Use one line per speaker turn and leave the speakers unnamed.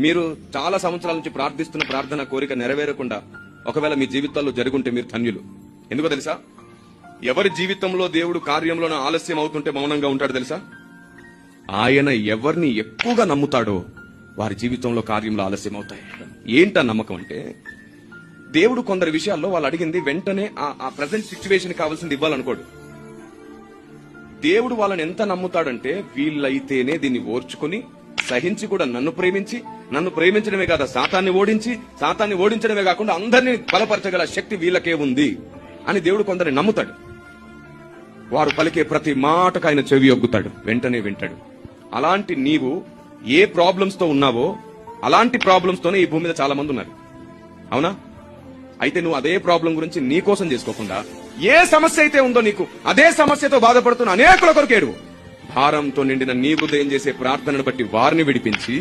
మీరు చాలా సంవత్సరాల నుంచి ప్రార్థిస్తున్న ప్రార్థన కోరిక నెరవేరకుండా ఒకవేళ మీ జీవితాల్లో జరుగుంటే మీరు ధన్యులు. ఎందుకో తెలుసా? ఎవరి జీవితంలో దేవుడు కార్యంలోనే ఆలస్యం అవుతుంటే మౌనంగా ఉంటాడు తెలుసా? ఆయన ఎవరిని ఎక్కువగా నమ్ముతాడో వారి జీవితంలో కార్యంలో ఆలస్యం అవుతాయి. ఏంటా నమ్మకం అంటే, దేవుడు కొందరి విషయాల్లో వాళ్ళు అడిగింది వెంటనే ఆ ప్రెసెంట్ సిచ్యువేషన్ కావాల్సింది ఇవ్వాలనుకోడు. దేవుడు వాళ్ళని ఎంత నమ్ముతాడంటే, వీళ్ళైతేనే దీన్ని ఓర్చుకుని సహించి కూడా నన్ను ప్రేమించడమే కాదు, సాతాన్ని ఓడించడమే కాకుండా అందరినీ బలపరచగల శక్తి వీళ్ళకే ఉంది అని దేవుడు కొందరిని నమ్ముతాడు. వారు పలికే ప్రతి మాటకు ఆయన చెవి ఒగ్గుతాడు, వెంటనే వింటాడు. అలాంటి నీవు ఏ ప్రాబ్లమ్స్ తో ఉన్నావో అలాంటి ప్రాబ్లమ్స్ తోనే ఈ భూమి మీద చాలా మంది ఉన్నారు. అవునా? అయితే నువ్వు అదే ప్రాబ్లం గురించి నీ కోసం చేసుకోకుండా, ఏ సమస్య అయితే ఉందో నీకు అదే సమస్యతో బాధపడుతున్న అనేకుల కొరకేడు భారంతో నిండిన నీ హృదయం చేసే ప్రార్థనను బట్టి వారిని విడిపించి